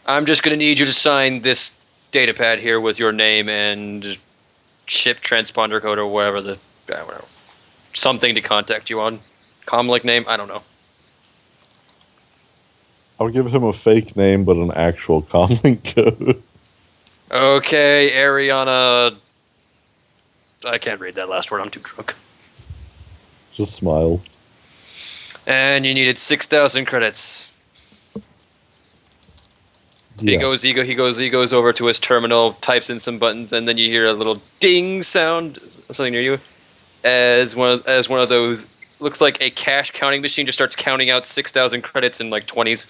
I'm just going to need you to sign this data pad here with your name and ship transponder code or whatever whatever. Something to contact you on. Comlink name? I don't know. I'll give him a fake name, but an actual comlink code. Okay, Ariana. I can't read that last word. I'm too drunk. Just smiles. And you needed 6,000 credits. Yes. He goes over to his terminal, types in some buttons, and then you hear a little ding sound, something near you, as one of those, looks like a cash counting machine just starts counting out 6,000 credits in like 20s.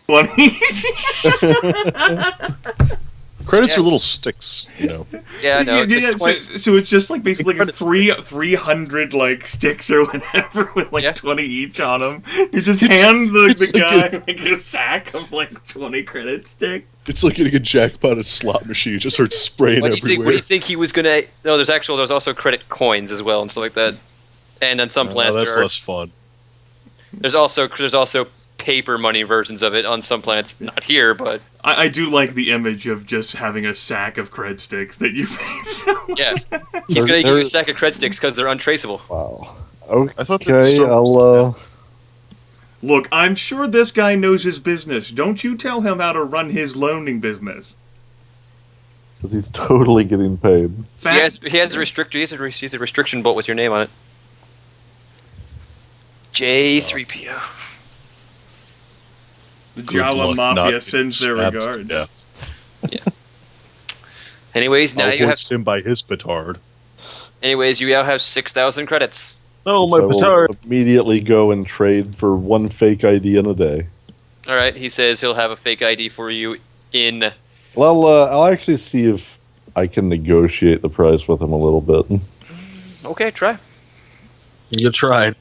20s? Credits are little sticks, you know. Yeah, I know. So it's just like basically like 300 like sticks or whatever with like 20 each on them. You just hand the guy like a sack of like 20 credit sticks. It's like getting a jackpot at a slot machine. You just start spraying everywhere. What do you think he was gonna? No, there's also credit coins as well and stuff like that. And on some planets, that's less fun. There's also paper money versions of it on some planets. Not here, but I do like the image of just having a sack of cred sticks that you paid so much. Yeah, he's gonna give you a sack of cred sticks because they're untraceable. Wow. Okay, I'll. Look, I'm sure this guy knows his business. Don't you tell him how to run his loaning business. Because he's totally getting paid. He has a restriction bolt with your name on it. J3PO. The Jawa Mafia sends their regards. Yeah. Anyways, now you have him by his petard. Anyways, you now have 6,000 credits. Oh, my petard! Immediately go and trade for one fake ID in a day. All right, he says he'll have a fake ID for you in. Well, I'll actually see if I can negotiate the price with him a little bit. Okay, try. You tried.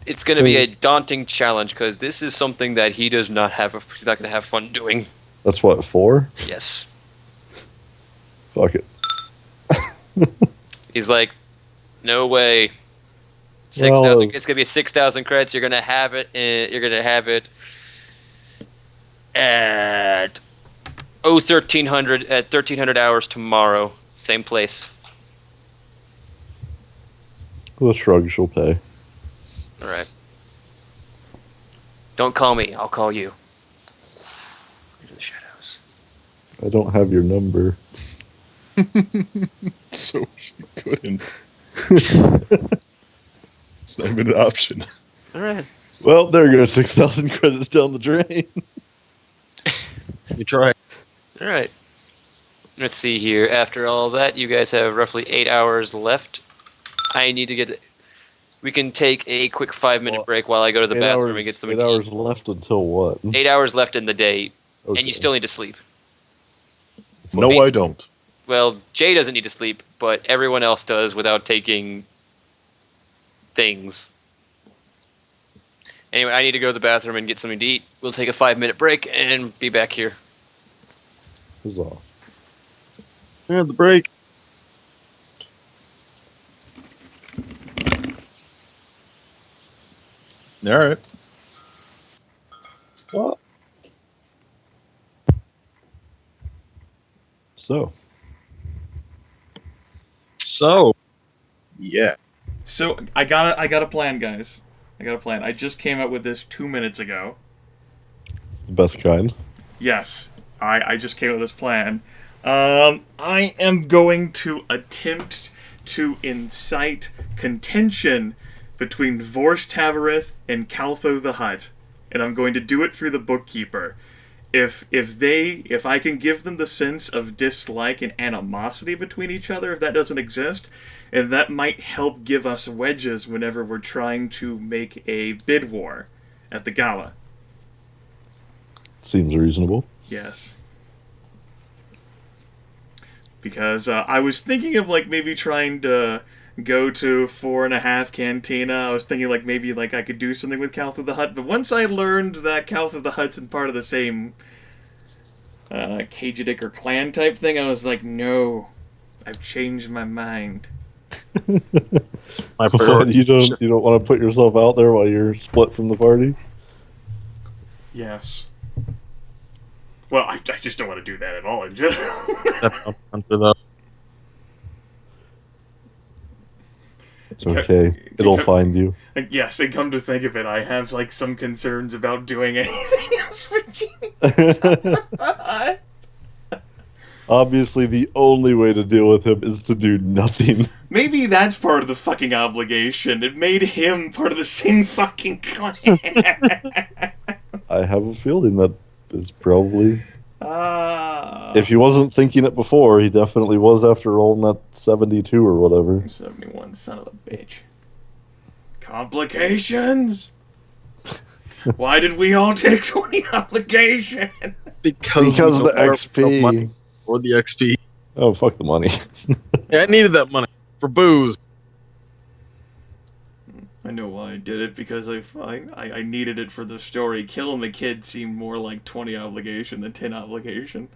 It's going to be a daunting challenge because this is something that he does not have. He's not going to have fun doing. That's what, 4? Yes. Fuck it. He's like, no way. 6,000. It's going to be 6,000 credits. You're going to have it. You're going to have it at 1300 at 1300 hours tomorrow. Same place. With a shrug, she'll pay. All right. Don't call me. I'll call you. Into the shadows. I don't have your number. So she couldn't. It's not even an option. All right. Well, there goes 6,000 credits down the drain. You try. All right. Let's see here. After all that, you guys have roughly 8 hours left. I need to get... We can take a quick 5-minute break while I go to the bathroom and get something to eat. 8 hours left until what? 8 hours left in the day, Okay. and you still need to sleep. No, I don't. Well, Jay doesn't need to sleep, but everyone else does without taking things. Anyway, I need to go to the bathroom and get something to eat. We'll take a 5-minute break and be back here. Huzzah. Yeah, the break. All right. What? So, yeah. So I got a plan, guys. I got a plan. I just came up with this 2 minutes ago. it's the best kind. Yes, I just came up with this plan. I am going to attempt to incite contention between Vorst Tavarith and Caltho the Hutt, and I'm going to do it through the bookkeeper. If I can give them the sense of dislike and animosity between each other, if that doesn't exist, and that might help give us wedges whenever we're trying to make a bid war at the gala. Seems reasonable. Yes. Because I was thinking of like maybe trying to go to 4.5 Cantina. I was thinking like maybe like I could do something with Caltho the Hutt, but once I learned that Caltho the Hutt's in part of the same Kajidik or clan type thing, I was like, no, I've changed my mind. My You don't want to put yourself out there while you're split from the party? Yes. Well, I just don't want to do that at all in general. Step up onto the. It's okay. It'll find you. Yes, and come to think of it, I have like some concerns about doing anything else for Jimmy. Obviously, the only way to deal with him is to do nothing. Maybe that's part of the fucking obligation. It made him part of the same fucking clan. I have a feeling that is probably... If he wasn't thinking it before, he definitely was after rolling that 72 or whatever. 71, son of a bitch. Complications? Why did we all take 20 obligation? Because of the XP. Or the XP. Oh, fuck the money. Yeah, I needed that money for booze. I know why I did it, because I needed it for the story. Killing the kid seemed more like 20 obligation than 10 obligation.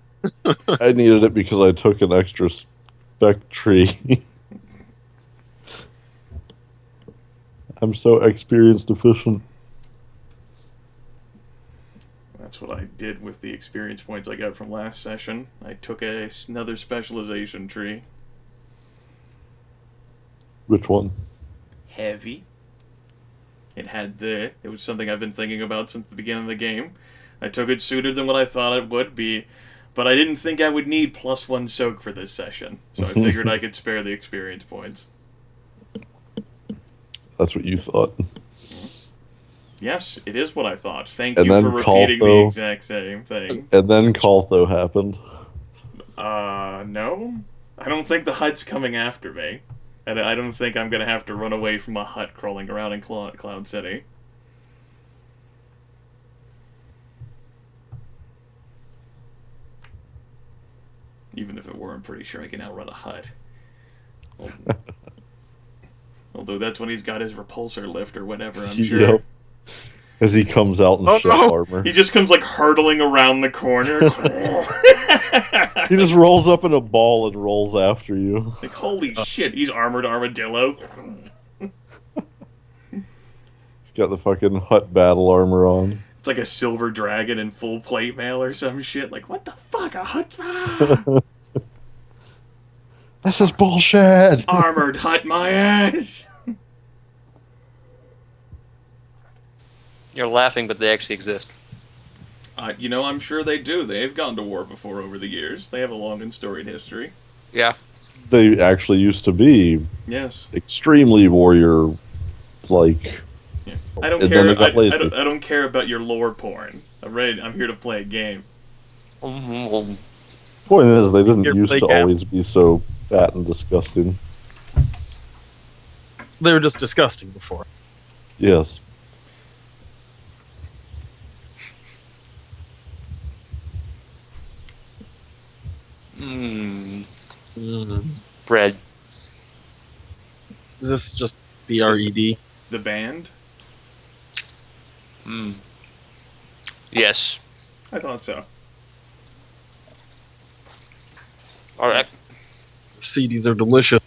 I needed it because I took an extra spec tree. I'm so experience deficient. That's what I did with the experience points I got from last session. I took another specialization tree. Which one? Heavy. It was something I've been thinking about since the beginning of the game. I took it sooner than what I thought it would be, but I didn't think I would need +1 soak for this session, so I figured I could spare the experience points. That's what you thought. Yes, it is what I thought. Thank And you then for repeating the Kaltho- exact same thing. And then Kaltho happened. No? I don't think the hut's coming after me. And I don't think I'm gonna have to run away from a hut crawling around in Cloud City. Even if it were, I'm pretty sure I can outrun a hut. Although that's when he's got his repulsor lift or whatever, I'm sure. Yep. As he comes out in chef armor. He just comes like hurtling around the corner. He just rolls up in a ball and rolls after you. Like, holy shit, he's armored armadillo. He's got the fucking hut battle armor on. It's like a silver dragon in full plate mail or some shit. Like, what the fuck? A hut? This is bullshit! Armored hut my ass! You're laughing, but they actually exist. I'm sure they do. They've gone to war before over the years. They have a long and storied history. Yeah. They actually used to be Yes. extremely warrior-like. Yeah. I don't And care. then they got lazy. I don't care about your lore porn. I'm here to play a game. Point is, they didn't used to always be so fat and disgusting. They were just disgusting before. Yes. Bread. Is this just BRED? The band? Yes. I thought so. Alright. CDs are delicious.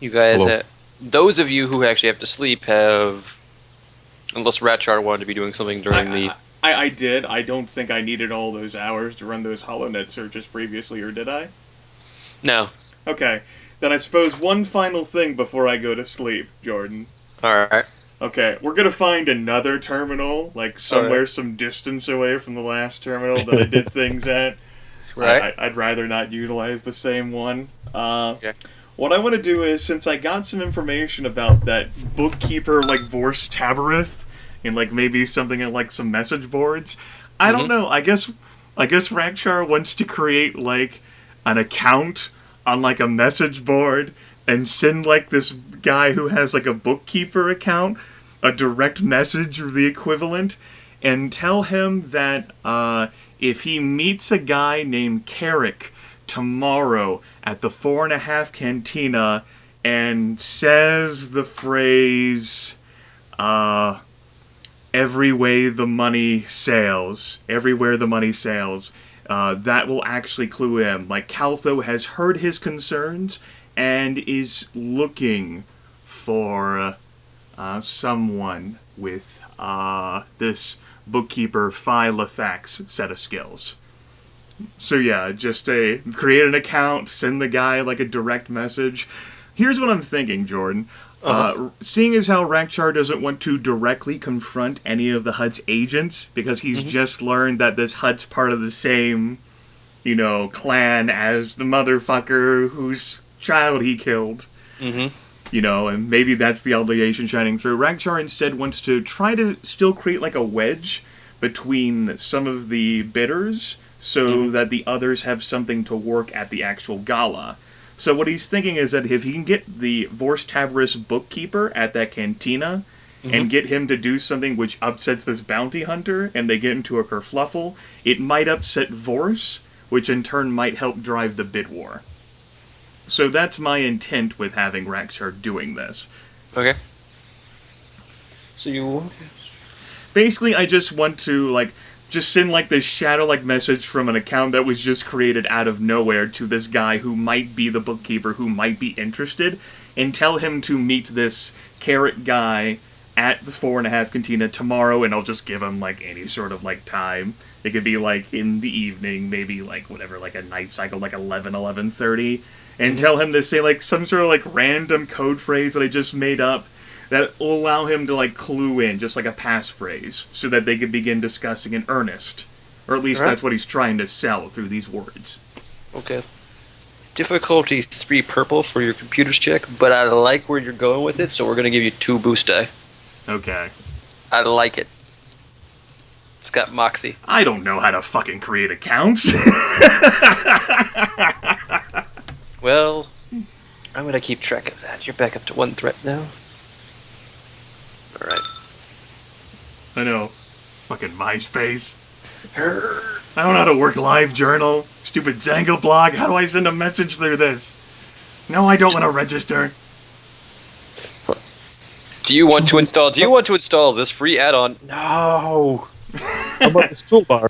You guys, Hello. those of you who actually have to sleep have, unless Rakcharr wanted to be doing something during I did. I don't think I needed all those hours to run those HoloNet searches previously, or did I? No. Okay. Then I suppose one final thing before I go to sleep, Jordan. Alright. Okay, we're gonna find another terminal, like somewhere some distance away from the last terminal that I did things at. Right. I'd rather not utilize the same one. Okay. What I want to do is, since I got some information about that bookkeeper, like Vorst Tabarith, and like maybe something in like some message boards, I don't know. I guess Rakcharr wants to create like an account on like a message board and send like this guy who has like a bookkeeper account a direct message or the equivalent, and tell him that if he meets a guy named Carrick tomorrow at the 4.5 Cantina and says the phrase, every way the money sails, everywhere the money sails, that will actually clue him. Like, Kaltho has heard his concerns and is looking for someone with this bookkeeper Phylathax set of skills. So yeah, just create an account, send the guy like a direct message. Here's what I'm thinking, Jordan. Seeing as how Rakcharr doesn't want to directly confront any of the Hutt's agents, because he's just learned that this Hutt's part of the same, clan as the motherfucker whose child he killed. And maybe that's the obligation shining through. Rakcharr instead wants to try to still create like a wedge between some of the bidders so that the others have something to work at the actual gala. So what he's thinking is that if he can get the Vorst Tavarus bookkeeper at that cantina and get him to do something which upsets this bounty hunter and they get into a kerfluffle, it might upset Vorst, which in turn might help drive the bid war. So that's my intent with having Rakcharr doing this. Okay. So you... Basically, I just want to, just send, this shadow-like message from an account that was just created out of nowhere to this guy who might be the bookkeeper, who might be interested, and tell him to meet this carrot guy at the 4.5 Cantina tomorrow, and I'll just give him, any sort of, time. It could be, in the evening, maybe, a night cycle, 11:30, and tell him to say, some sort of, random code phrase that I just made up that will allow him to, clue in, just like a passphrase, so that they can begin discussing in earnest. Or at least that's what he's trying to sell through these words. Okay. Difficulty 3 purple for your computer's check, but I like where you're going with it, so we're going to give you 2 boost die. Okay. I like it. It's got moxie. I don't know how to fucking create accounts. Well, I'm going to keep track of that. You're back up to 1 threat now. Alright. I know. Fucking MySpace. I don't know how to work LiveJournal. Stupid Zango blog. How do I send a message through this? No, I don't want to register. Do you want to install this free add-on? No. How about the toolbar?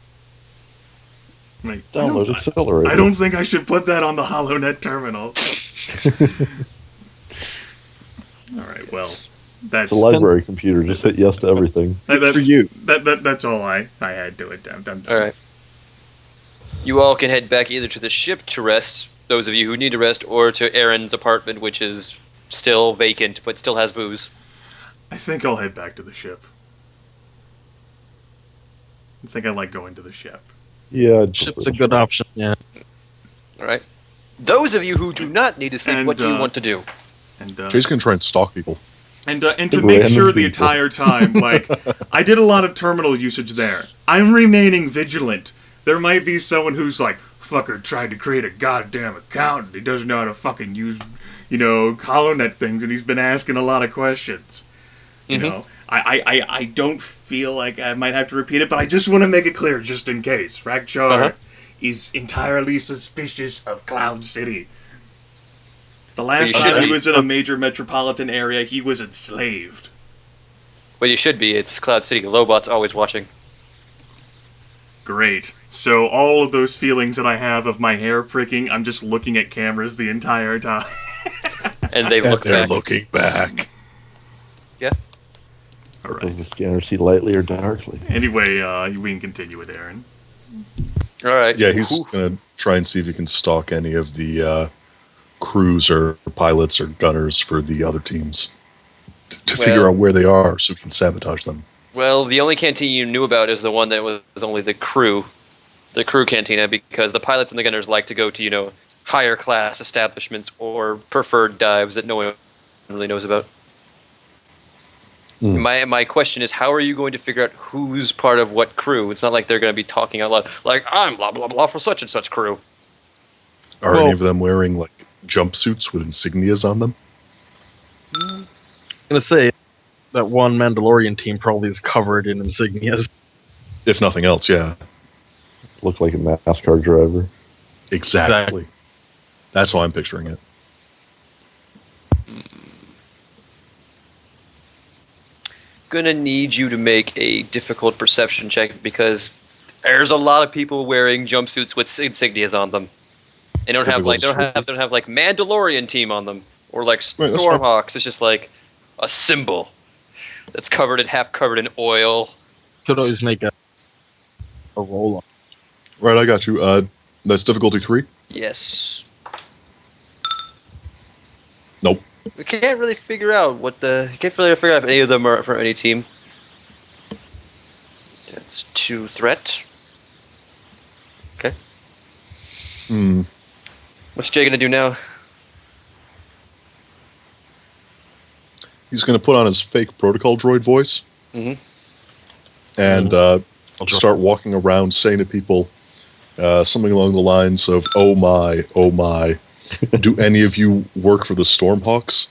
Download Accelerator. I don't think I should put that on the HoloNet terminal. Alright, well. It's a library computer. Just hit yes to everything. For you. That's all I had to it. Alright. You all can head back either to the ship to rest, those of you who need to rest, or to Aaron's apartment, which is still vacant, but still has booze. I think I'll head back to the ship. I think I like going to the ship. Yeah, ship's a good option, yeah. Alright. Those of you who do not need to sleep, what do you want to do? Jay's gonna try and stalk people. And to make sure the entire time, I did a lot of terminal usage there. I'm remaining vigilant. There might be someone who's fucker tried to create a goddamn account and he doesn't know how to fucking use, HoloNet things and he's been asking a lot of questions. You know, I don't feel like I might have to repeat it, but I just want to make it clear just in case. Rakcharr is entirely suspicious of Cloud City. The last time he was in a major metropolitan area, he was enslaved. Well, you should be. It's Cloud City. Lobot's always watching. Great. So all of those feelings that I have of my hair pricking, I'm just looking at cameras the entire time. And they look they're back. looking back. Yeah. All right. Does the scanner see lightly or darkly? Anyway, we can continue with Aaron. All right. Yeah, he's going to try and see if he can stalk any of the crews or pilots or gunners for the other teams to figure out where they are so we can sabotage them. Well, the only canteen you knew about is the one that was only the crew cantina, because the pilots and the gunners like to go to, higher class establishments or preferred dives that no one really knows about. My question is, how are you going to figure out who's part of what crew? It's not like they're going to be talking out loud, I'm blah, blah, blah for such and such crew. Are any of them wearing, jumpsuits with insignias on them? I'm going to say that one Mandalorian team probably is covered in insignias. If nothing else, yeah. Look like a NASCAR driver. Exactly. That's how I'm picturing it. Gonna need you to make a difficult perception check, because there's a lot of people wearing jumpsuits with insignias on them. They don't have Mandalorian team on them or Stormhawks. It's just a symbol. that's half covered in oil. Could always make a roll on. Right, I got you. That's difficulty 3? Yes. Nope. We can't really figure out if any of them are from any team. That's 2 threat. Okay. What's Jay gonna do now? He's going to put on his fake protocol droid voice. Mm-hmm. And start walking around saying to people something along the lines of, oh my, do any of you work for the Stormhawks?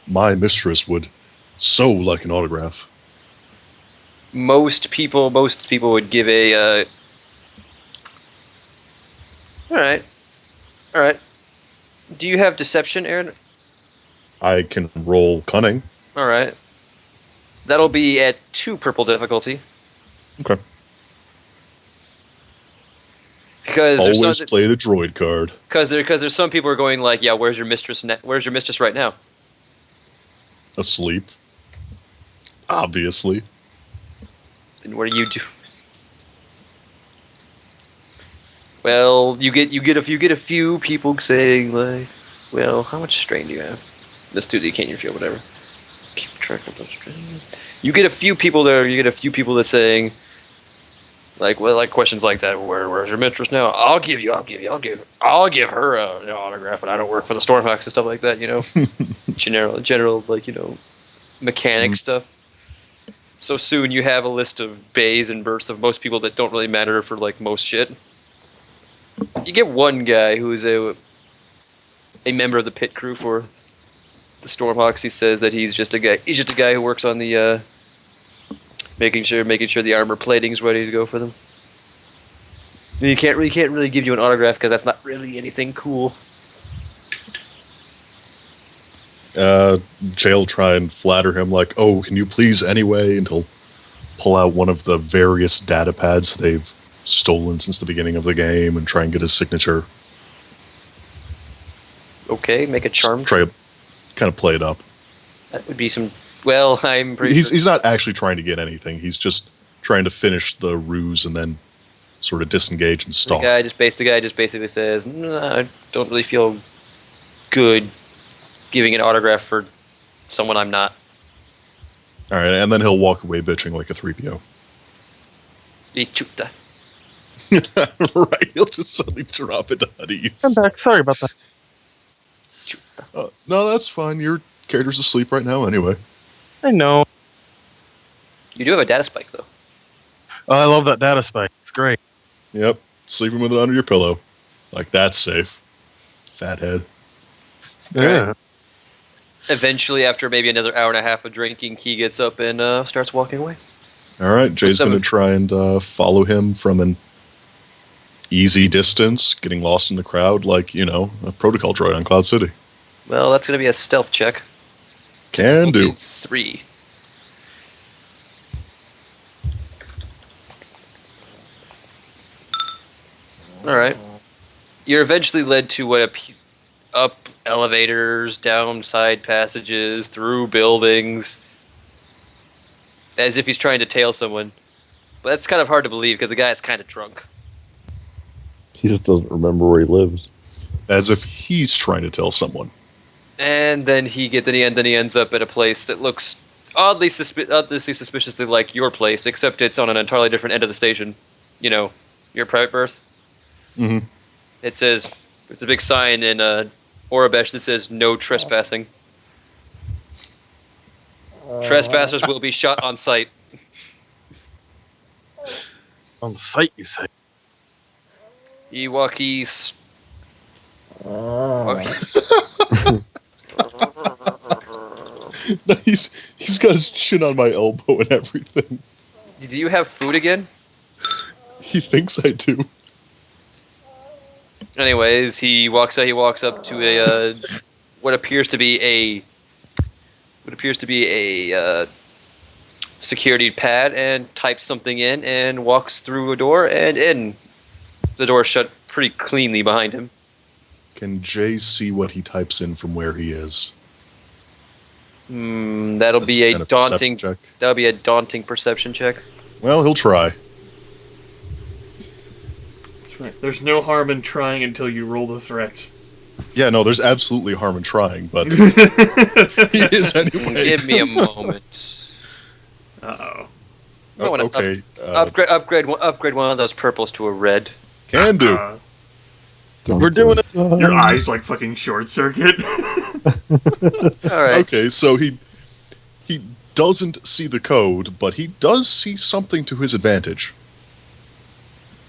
My mistress would so like an autograph. Most people would give a. All right. Do you have deception, Aaron? I can roll cunning. All right. That'll be at 2 purple difficulty. Okay. Because always play the droid card. Because there's some people who are going like, yeah, where's your mistress? Where's your mistress right now? Asleep. Obviously. And what do you do? Well, you get a few people saying like, well, how much strain do you have? Let's do the can't you feel whatever. Keep track of those strain. You get a few people that saying like, well, like questions like that. Where's your mistress now? I'll give her an autograph, and I don't work for the Stormhawks and stuff like that. You know, general like mechanic stuff. So soon you have a list of bays and berths of most people that don't really matter for like most shit. You get one guy who is a member of the pit crew for the Stormhawks. He says that he's just a guy who works on the making sure the armor plating's ready to go for them. He can't really give you an autograph because that's not really anything cool. Jay'll try and flatter him like, oh, can you please anyway? And he'll pull out one of the various data pads they've stolen since the beginning of the game and try and get his signature. Okay, make a charm. Try to kind of play it up. That would be some. Well, I'm pretty. He's not actually trying to get anything. He's just trying to finish the ruse and then sort of disengage and stalk. The guy just basically says, I don't really feel good giving an autograph for someone I'm not. All right, and then he'll walk away bitching like a Threepio. EotE. Right, he'll just suddenly drop it at ease. I'm back. Sorry about that. No, that's fine. Your character's asleep right now anyway. I know. You do have a data spike, though. Oh, I love that data spike. It's great. Yep, sleeping with it under your pillow. Like, that's safe. Fathead. Yeah. Right. Eventually, after maybe another hour and a half of drinking, he gets up and starts walking away. All right, Jay's going to try and follow him from an easy distance, getting lost in the crowd like, a protocol droid on Cloud City. Well, that's going to be a stealth check. Can do. 3. All right. You're eventually led to up elevators, down side passages, through buildings, as if he's trying to tail someone. But that's kind of hard to believe because the guy's kind of drunk. He just doesn't remember where he lives. As if he's trying to tell someone. And then he ends up at a place that looks oddly suspiciously like your place, except it's on an entirely different end of the station. Your private berth. Mm-hmm. It says, there's a big sign in Orabesh that says no trespassing. Trespassers will be shot on sight. On sight, you say? Wookiees. He's got his chin on my elbow and everything. Do you have food again? He thinks I do. Anyways, he walks up to a what appears to be a security pad and types something in and walks through a door and in. The door shut pretty cleanly behind him. Can Jay see what he types in from where he is? That'll That's be a kind of daunting. perception check. That'll be a daunting perception check. Well, he'll try. That's right. There's no harm in trying until you roll the threats. Yeah, no, there's absolutely harm in trying, but he is anyway. Give me a moment. Uh-oh. I want to Okay. upgrade one of those purples to a red. Can do. We're doing it. Your eyes like fucking short circuit. All right. Okay, so he doesn't see the code, but he does see something to his advantage.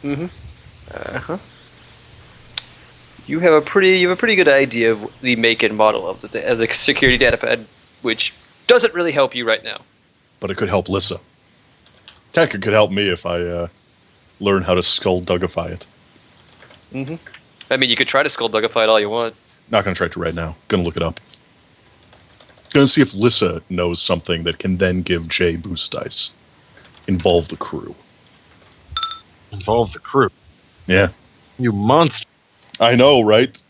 You have a pretty good idea of the make and model of the security data pad, which doesn't really help you right now. But it could help Lissa. Heck, it could help me if I learn how to skulldugify it. I mean, you could try to skulldugify it all you want. Not going to try to right now. Going to look it up. Going to see if Lissa knows something that can then give Jay boost dice. Involve the crew. Involve the crew. Yeah. You monster. I know, right?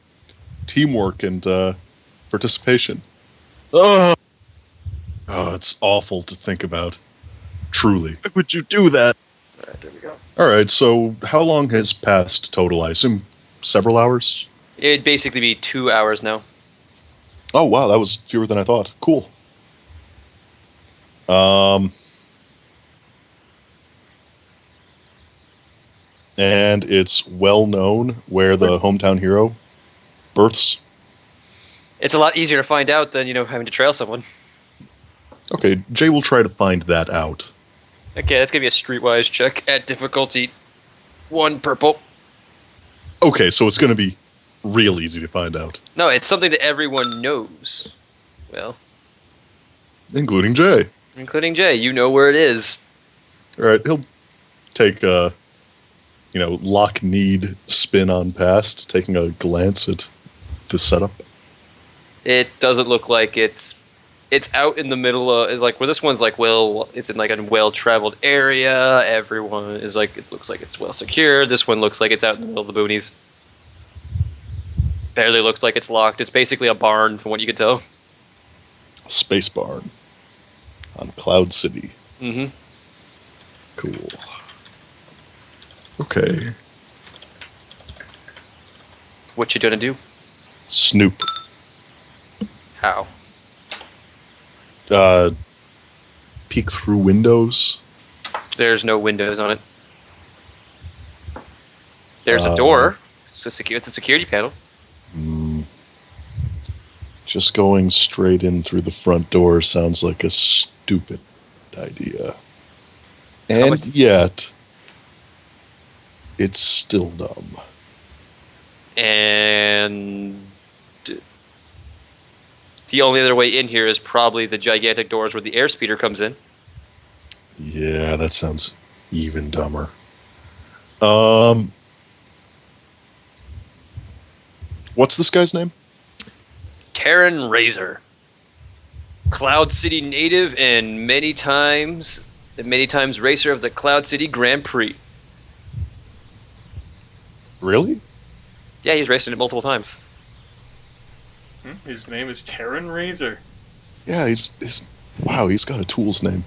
Teamwork and participation. Oh, Oh, it's awful to think about. Truly. why would you do that? All right, there we go. All right, so how long has passed total? I assume several hours? It'd basically be 2 hours now. Oh, wow, that was fewer than I thought. Cool. And it's well known where the hometown hero births. It's a lot easier to find out than, having to trail someone. Okay, Jay will try to find that out. Okay, that's going to be a streetwise check at difficulty 1 purple. Okay, so it's going to be real easy to find out. No, it's something that everyone knows. Well, Including Jay. including Jay. You know where it is. All right, he'll take a, lock-need spin on past, taking a glance at the setup. It doesn't look like it's out in the middle of, like, where this one's like, well, it's in like a well-traveled area. Everyone is like, it looks like it's well secured. This one looks like it's out in the middle of the boonies. Barely looks like it's locked. It's basically a barn, from what you can tell. Space Barn on Cloud City. Mm-hmm. Cool. Okay. What you gonna do? Snoop. How? Peek through windows. There's no windows on it. There's a door. It's a security panel. Just going straight in through the front door sounds like a stupid idea. And yet, it's still dumb. And the only other way in here is probably the gigantic doors where the airspeeder comes in. Yeah, that sounds even dumber. What's this guy's name? Terran Razor. Cloud City native and many times racer of the Cloud City Grand Prix. Really? Yeah, he's raced in it multiple times. His name is Terran Razor. Yeah, he's got a tool's name.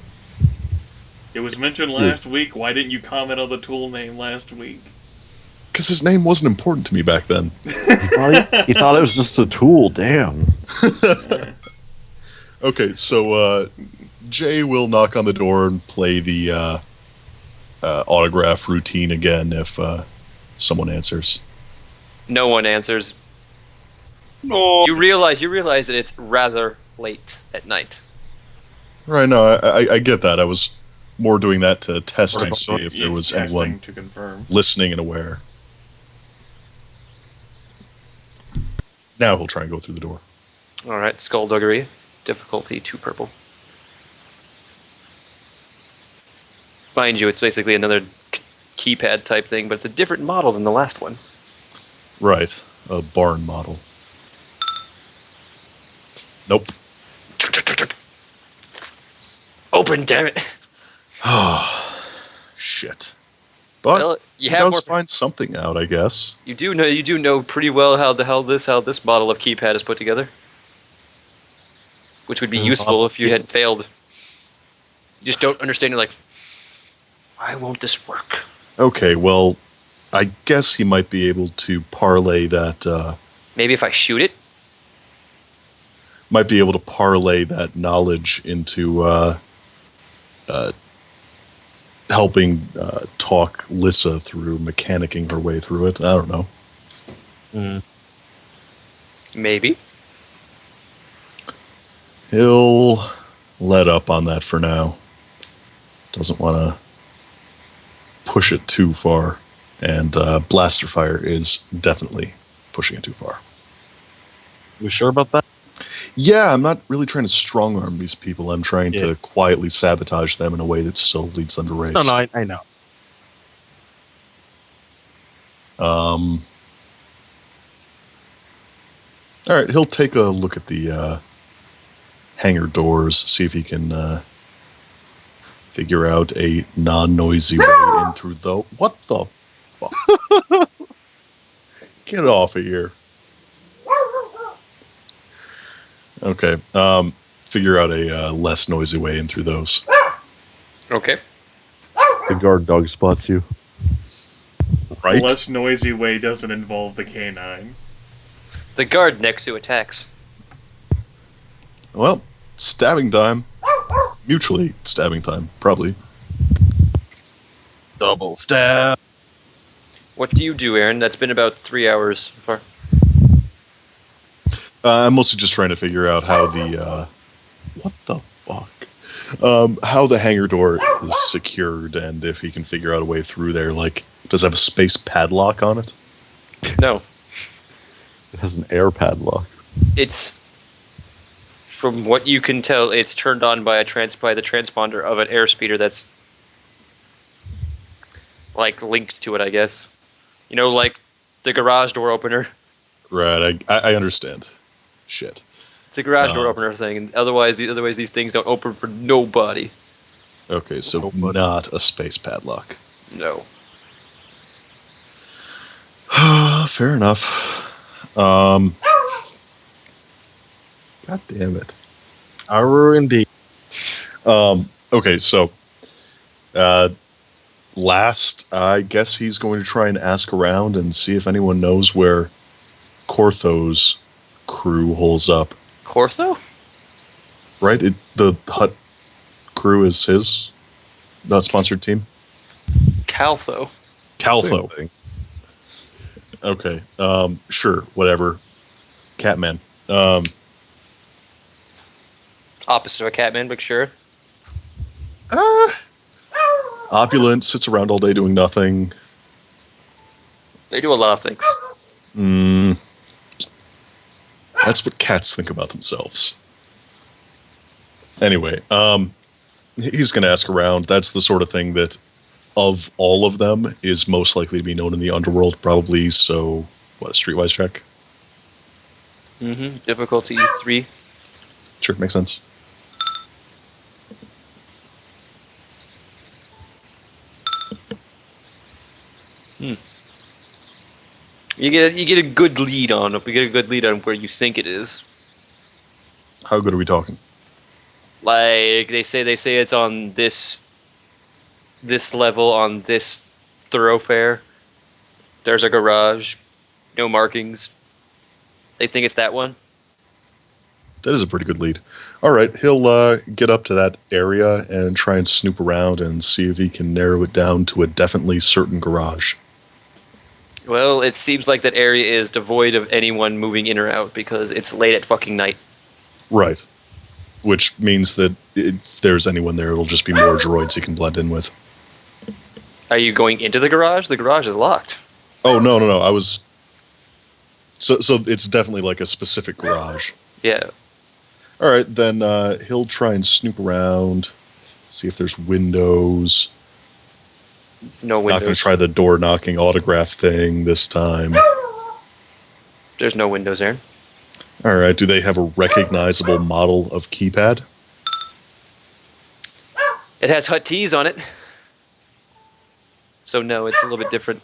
It was mentioned last week. Why didn't you comment on the tool name last week? Because his name wasn't important to me back then. He thought it was just a tool. Damn. Okay, so Jay will knock on the door and play the autograph routine again if someone answers. No one answers. No. You realize that it's rather late at night. Right, no, I get that. I was more doing that to test and see if there was It's anyone testing to confirm. listening and aware. Now he'll try and go through the door. All right, skullduggery, difficulty 2 purple. Mind you, it's basically another keypad type thing, but it's a different model than the last one. Right, a barn model. Nope. Open, damn it! Oh, shit. But Well, he you have does more. find something out, I guess. You do know pretty well how this model of keypad is put together. which would be useful if you had failed. You just don't understand. You're like, why won't this work? Okay, well, I guess he might be able to parlay that. Maybe if I shoot it? Might be able to parlay that knowledge into helping talk Lissa through mechanicking her way through it. I don't know. Maybe. He'll let up on that for now. Doesn't want to push it too far. And Blaster Fire is definitely pushing it too far. You sure about that? Yeah, I'm not really trying to strong-arm these people. I'm trying to quietly sabotage them in a way that still leads them to race. No, I know. All right, he'll take a look at the hangar doors, see if he can figure out a non-noisy way in through the... What the fuck? Get off of here. Okay, figure out a less noisy way in through those. Okay. The guard dog spots you. Right? The less noisy way doesn't involve the canine. The guard next to attacks. Well, stabbing time. Mutually stabbing time, probably. Double stab. What do you do, Aaron? That's been about 3 hours so far. I'm mostly just trying to figure out how the... what the fuck? How the hangar door is secured, and if he can figure out a way through there. Like, does it have a space padlock on it? No. It has an air padlock. It's... From what you can tell, it's turned on by the transponder of an airspeeder that's... like, linked to it, I guess. You know, like the garage door opener. Right, I understand. Shit. It's a garage door opener thing, and otherwise these things don't open for nobody. Okay, so not a space padlock. No. Fair enough. God damn it. Aru indeed. Okay, so last, I guess he's going to try and ask around and see if anyone knows where Cortho's crew holds up. Cortho? Right? The Hut crew is his? Not sponsored team? Caltho. Caltho. Same thing. Okay. Sure. Whatever. Catman. Opposite of a Catman, but sure. Opulent, sits around all day doing nothing. They do a lot of things. That's what cats think about themselves. Anyway, he's going to ask around. That's the sort of thing that, of all of them, is most likely to be known in the underworld, probably. So, what, a streetwise check? Mm-hmm. Difficulty 3. Sure, makes sense. You get a good lead on it. We get a good lead on where you think it is. How good are we talking? Like they say it's on this level on this thoroughfare. There's a garage, no markings. They think it's that one. That is a pretty good lead. All right, he'll get up to that area and try and snoop around and see if he can narrow it down to a definitely certain garage. Well, it seems like that area is devoid of anyone moving in or out because it's late at fucking night. Right. Which means that if there's anyone there, it'll just be more droids he can blend in with. Are you going into the garage? The garage is locked. Oh, no. I was... So it's definitely like a specific garage. Yeah. All right, then he'll try and snoop around, see if there's windows. No windows. Not going to try the door knocking autograph thing this time. There's no windows there. All right, do they have a recognizable model of keypad? It has Hut T's on it. So no, it's a little bit different.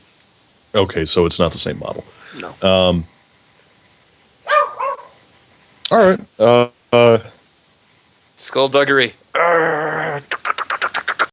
Okay, so it's not the same model. No. All right. Skullduggery.